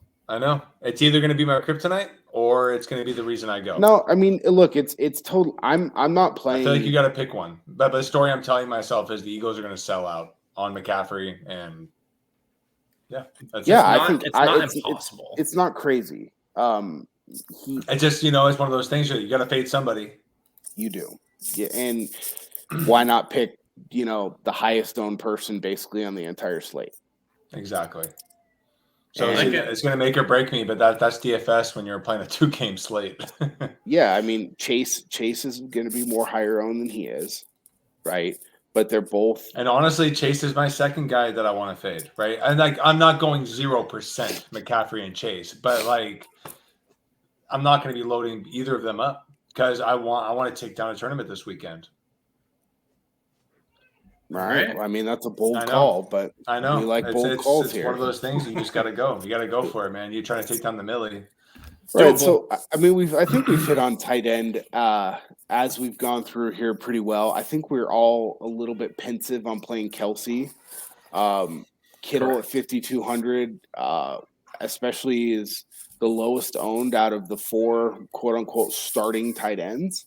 It's either going to be my kryptonite or it's going to be the reason I go. No, I mean, look, it's total. I'm not playing. I feel like you got to pick one. But the story I'm telling myself is the Eagles are going to sell out on McCaffrey, and I think it's not impossible. It's not crazy. It's just it's one of those things that you got to fade somebody. You do, yeah, and why not pick the highest owned person basically on the entire slate? Exactly. So it's going to make or break me, but that's DFS when you're playing a 2-game slate. Yeah, I mean Chase is going to be more higher owned than he is, right? But they're both. And honestly, Chase is my second guy that I want to fade, right? And I'm not going 0% McCaffrey and Chase, but I'm not going to be loading either of them up because I want to take down a tournament this weekend. Right. I mean, that's a bold call, but I know we like bold calls here. It's one of those things you just got to go. You got to go for it, man. You're trying to take down the Millie. Right. So, I mean, I think we've hit on tight end as we've gone through here pretty well. I think we're all a little bit pensive on playing Kelsey. Kittle at 5,200, especially is the lowest owned out of the 4 quote unquote starting tight ends.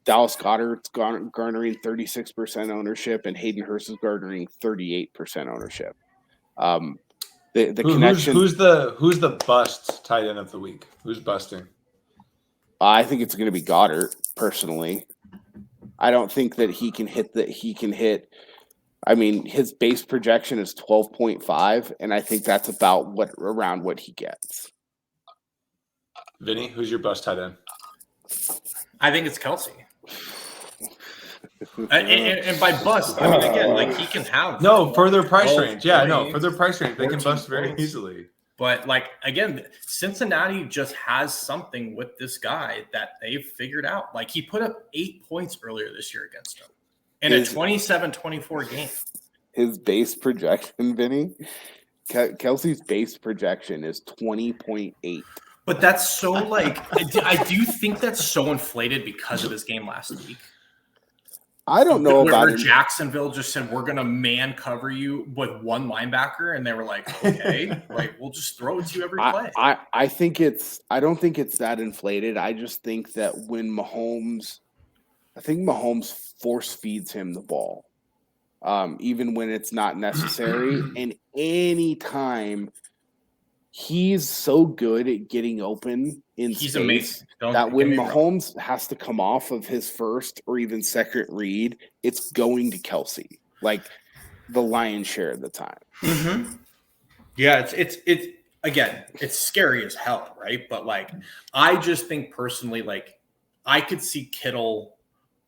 Dallas Goedert's garnering 36% ownership, and Hayden Hurst is garnering 38% ownership. Who's the bust tight end of the week? Who's busting? I think it's going to be Goddard. Personally, I don't think that he can hit. I mean, his base projection is 12.5, and I think that's about around what he gets. Vinny, who's your bust tight end? I think it's Kelsey. And by bust, I mean again, he can have further price range. Yeah, further price range. They can bust very easily. But again, Cincinnati just has something with this guy that they've figured out. He put up 8 points earlier this year against them in a 27-24 game. His base projection, Vinny, Kelsey's base projection is 20.8. But that's so I do think that's so inflated because of his game last week. I don't know about where Jacksonville just said we're gonna man cover you with one linebacker, and they were like, okay, we'll just throw it to you every play. I don't think it's that inflated. I just think that when Mahomes force feeds him the ball, even when it's not necessary, and anytime. He's so good at getting open in space amazing. That when Mahomes has to come off of his first or even second read, it's going to Kelsey, the lion's share of the time. Mm-hmm. Yeah, it's again, it's scary as hell, right? But I just think personally, I could see Kittle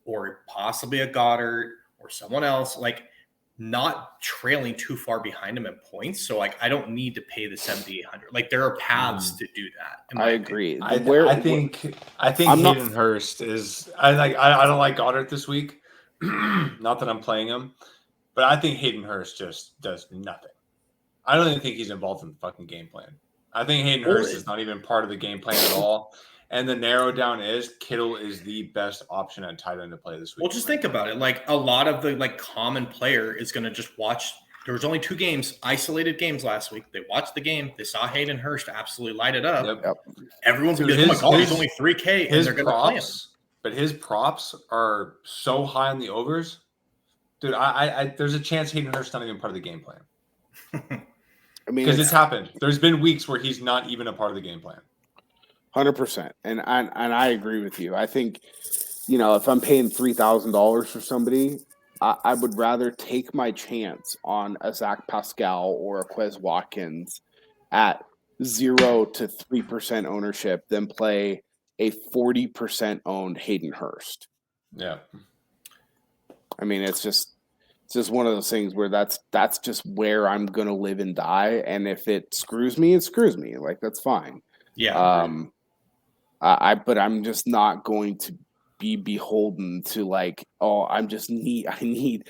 or possibly a Goddard or someone else, not trailing too far behind him in points. So I don't need to pay the 7,800. There are paths to do that. I agree. I think Hayden Hurst is I don't like Goddard this week. Not that I'm playing him, but I think Hayden Hurst just does nothing. I don't even think he's involved in the fucking game plan. I think Hayden Hurst is not even part of the game plan at all. And the narrow down is Kittle is the best option at tight end to play this week. Well, just think about it. A lot of the common player is going to just watch There was only 2 games, isolated games last week. They watched the game. They saw Hayden Hurst absolutely light it up. Yep. Everyone's going to be like, oh my God, he's only 3K, and they're going to play him. But his props are so high on the overs. Dude, there's a chance Hayden Hurst's not even part of the game plan. I mean, because it's happened. There's been weeks where he's not even a part of the game plan. 100%. And I agree with you. I think, if I'm paying $3,000 for somebody, I would rather take my chance on a Zach Pascal or a Quez Watkins at 0 to 3% ownership than play a 40% owned Hayden Hurst. Yeah. I mean, it's just one of those things where that's just where I'm going to live and die. And if it screws me, it screws me. Like, that's fine. Yeah. But I'm just not going to be beholden to like, oh, I need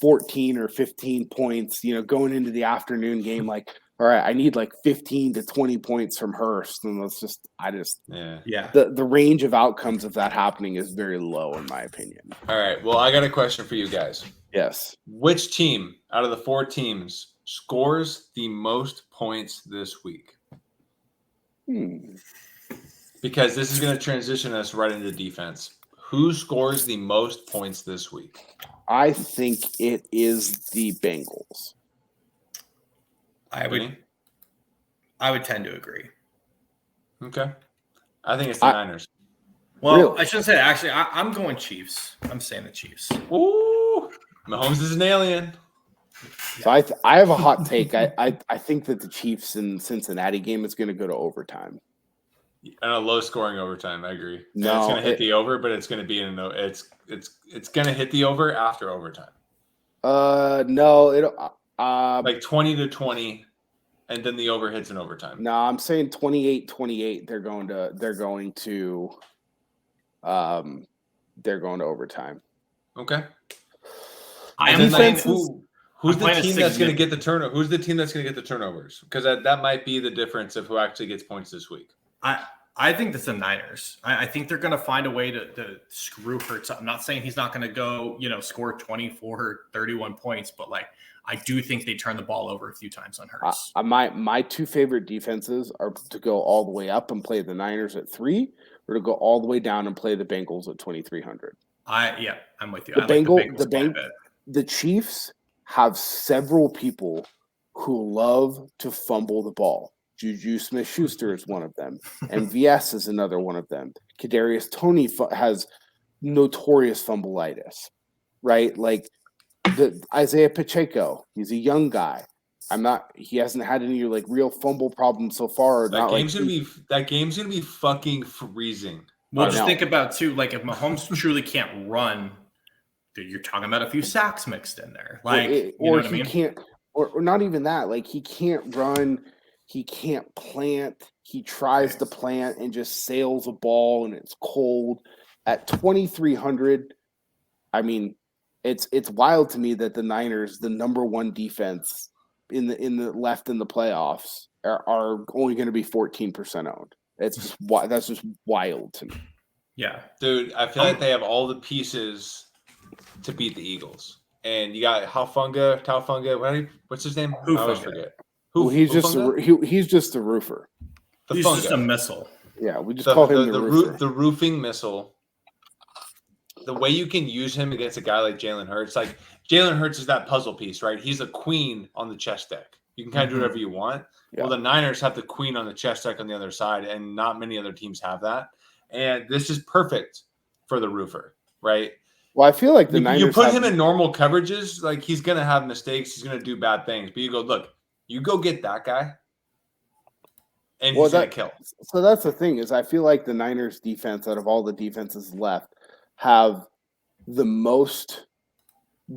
14 or 15 points, going into the afternoon game. Like, all right, I need like 15 to 20 points from Hurst. And the range of outcomes of that happening is very low in my opinion. All right. Well, I got a question for you guys. Yes. Which team out of the 4 teams scores the most points this week? Because this is going to transition us right into defense. Who scores the most points this week? I think it is the Bengals. I would tend to agree. Okay. I think it's the Niners. Well, really? I shouldn't say that. Actually, I'm going Chiefs. I'm saying the Chiefs. Ooh. Mahomes is an alien. So I have a hot take. I think that the Chiefs in Cincinnati game is going to go to overtime. And a low scoring overtime, I agree. No, and it's going to hit the over, but it's going to be it's going to hit the over after overtime. No, like 20-20, and then the over hits in overtime. No, I'm saying 28-28. They're going to overtime. Okay. Who's the team that's going to get the turnover? Who's the team that's going to get the turnovers? Because that might be the difference of who actually gets points this week. I think that's the Niners. I think they're going to find a way to screw Hurts up. I'm not saying he's not going to go, score 24 or 31 points, but like I do think they turn the ball over a few times on Hurts. My 2 favorite defenses are to go all the way up and play the Niners at 3, or to go all the way down and play the Bengals at 2,300. I'm with you. The Chiefs have several people who love to fumble the ball. Juju Smith-Schuster is one of them. MVS is another one of them. Kadarius Toney has notorious fumbleitis, right? Like Isaiah Pacheco, he's a young guy. He hasn't had any like real fumble problems so far. That game's gonna be fucking freezing. Well, just think about too, like if Mahomes truly can't run, dude, you're talking about a few sacks mixed in there. Like, can't, or not even that. Like he can't run. He can't plant. He tries to plant and just sails a ball, and it's cold. At 2,300, I mean, it's wild to me that the Niners, the number 1 defense in the left in the playoffs, are only going to be 14% owned. That's just wild to me. Yeah, dude, I feel like they have all the pieces to beat the Eagles, and you got Talfunga. What's his name? I always forget. He's just a roofer. He's just a missile. Yeah, we just call him the roofer. The roofing missile. The way you can use him against a guy like Jalen Hurts, like Jalen Hurts is that puzzle piece, right? He's a queen on the chess deck. You can kind of do whatever you want. Yeah. Well, the Niners have the queen on the chess deck on the other side, and not many other teams have that. And this is perfect for the roofer, right? Well, I feel like the Niners. You put him in normal coverages, like he's going to have mistakes. He's going to do bad things. But you go, look. You go get that guy, and he's going to kill. So that's the thing is I feel like the Niners defense, out of all the defenses left, have the most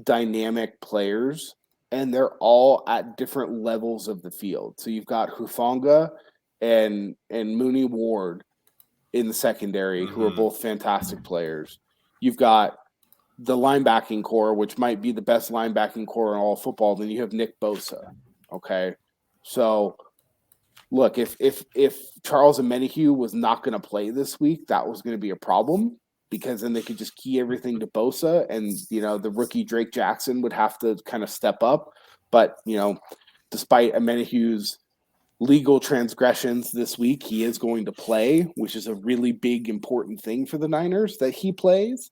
dynamic players, and they're all at different levels of the field. So you've got Hufanga and Mooney Ward in the secondary, who are both fantastic players. You've got the linebacking core, which might be the best linebacking core in all of football. Then you have Nick Bosa. Okay, so look, if Charles Omenihu was not going to play this week, that was going to be a problem. because then they could just key everything to Bosa, and the rookie Drake Jackson would have to kind of step up. But despite Amenahu's legal transgressions this week, he is going to play, which is a really big, important thing for the Niners that he plays.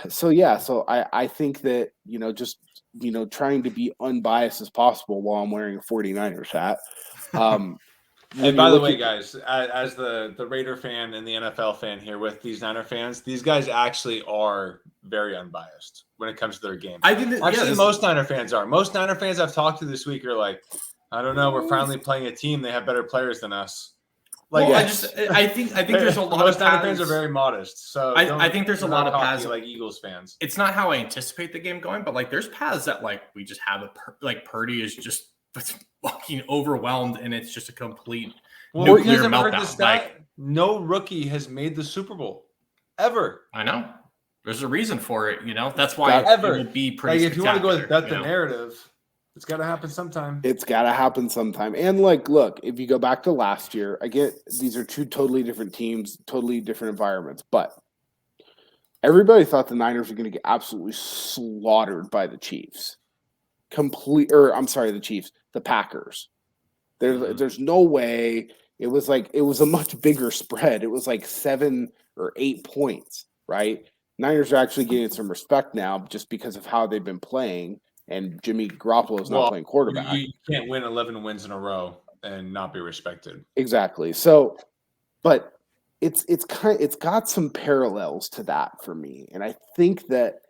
So I think that, just, trying to be unbiased as possible while I'm wearing a 49ers hat. And by the way, guys, as the Raider fan and the NFL fan here with these Niner fans, these guys actually are very unbiased when it comes to their game. Most Niner fans are. Most Niner fans I've talked to this week are like, I don't know, we're finally playing a team. They have better players than us. Like, I think there's a lot most of Niner fans are very modest. So I think there's a lot of paths like Eagles fans. It's not how I anticipate the game going, but like there's paths that like we just have Purdy is just fucking overwhelmed, and it's just a complete nuclear meltdown. No rookie has made the Super Bowl ever. I know. There's a reason for it, That's why it will be pretty. Like if you want to go with bet the narrative, it's got to happen sometime. It's got to happen sometime. And look, if you go back to last year, I get these are two totally different teams, totally different environments, but everybody thought the Niners were going to get absolutely slaughtered by the Chiefs. The Packers. There's no way. It was a much bigger spread. It was like 7 or 8 points, right? Niners are actually getting some respect now just because of how they've been playing, and Jimmy Garoppolo is not playing quarterback. You can't win 11 wins in a row and not be respected. Exactly. So, but it's got some parallels to that for me, and I think that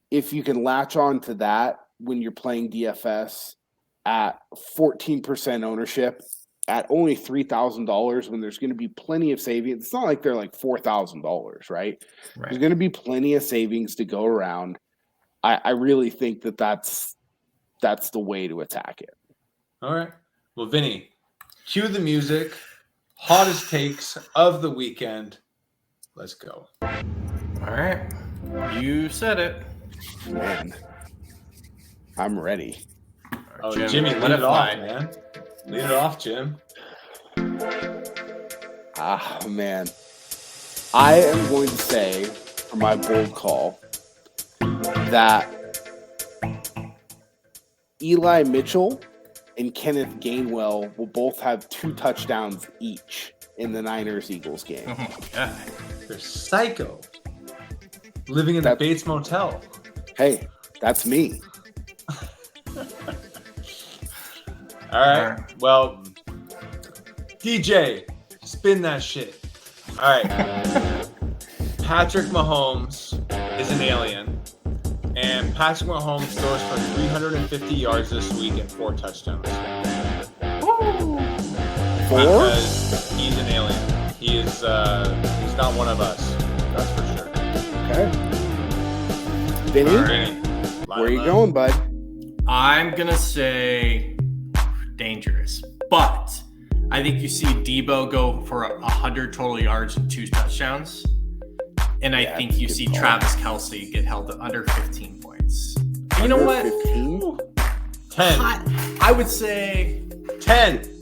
if you can latch on to that when you're playing DFS at 14% ownership at only $3,000, when there's going to be plenty of savings. It's not like they're like $4,000, right? There's going to be plenty of savings to go around. I really think that's the way to attack it. All right. Well, Vinny, cue the music. Hottest takes of the weekend. Let's go. All right. You said it. Man, I'm ready. Oh, Jimmy, lead it off, man. Lead it off, Jim. Man. I am going to say, for my bold call, that Eli Mitchell and Kenneth Gainwell will both have 2 touchdowns each in the Niners-Eagles game. Oh my God. They're psycho. Living in the Bates Motel. Hey, that's me. All right. Well, DJ, spin that shit. All right. Patrick Mahomes is an alien, and Patrick Mahomes throws for 350 yards this week and 4 touchdowns. Woo! 4? Because he's an alien. He is. He's not one of us. That's for sure. Okay. Vinny, where are you going, bud? I'm gonna say dangerous, but I think you see Debo go for 100 total yards and 2 touchdowns, and I think you see Travis Kelce get held to under 15 points. You know what? 15? 10. I would say 10.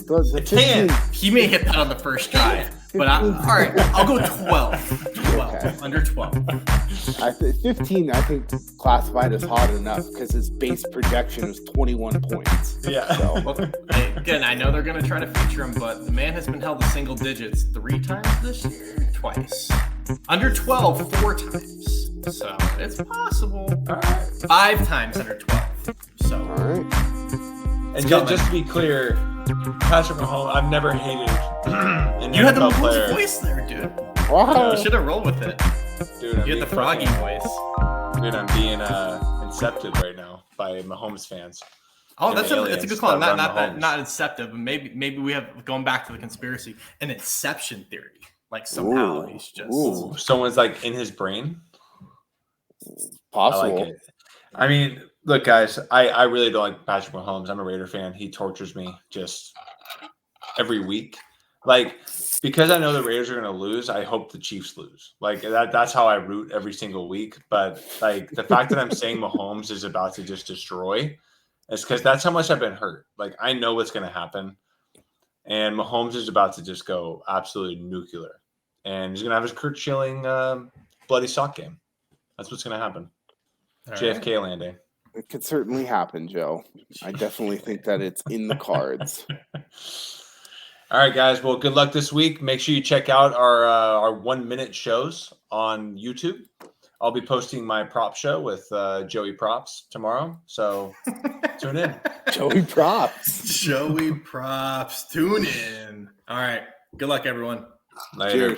10. He may hit that on the first drive, but all right, I'll go 12. 12, okay. Under 12. 15, I think, classified as hot enough because his base projection is 21 points. Yeah. So. Well, again, I know they're going to try to feature him, but the man has been held to single digits 3 times this year, twice. Under 12, 4 times. So it's possible. All right. 5 times under 12. So. All right. And just to be clear, Patrick Mahomes, I've never hated an You had the NFL player. voice there, dude. Wow. You should have rolled with it. Dude, You had the froggy voice. Dude, I'm being incepted right now by Mahomes fans. Oh, that's a good call. Not inceptive, but maybe we have, going back to the conspiracy, an inception theory. Like somehow he's just someone's like in his brain. Possible. I like it. I mean, look, guys, I really don't like Patrick Mahomes. I'm a Raider fan. He tortures me just every week. Like, because I know the Raiders are going to lose, I hope the Chiefs lose. Like, that's how I root every single week. But, like, the fact that I'm saying Mahomes is about to just destroy is because that's how much I've been hurt. Like, I know what's going to happen. And Mahomes is about to just go absolutely nuclear. and he's gonna have his Kurt Schilling bloody sock game. That's what's gonna happen. All JFK landing. It could certainly happen, Joe. I definitely think that it's in the cards. All right, guys. Well, good luck this week. Make sure you check out our 1 minute shows on YouTube. I'll be posting my prop show with Joey Props tomorrow. So tune in. Joey Props. Joey Props. Tune in. All right. Good luck, everyone. Later. Cheers.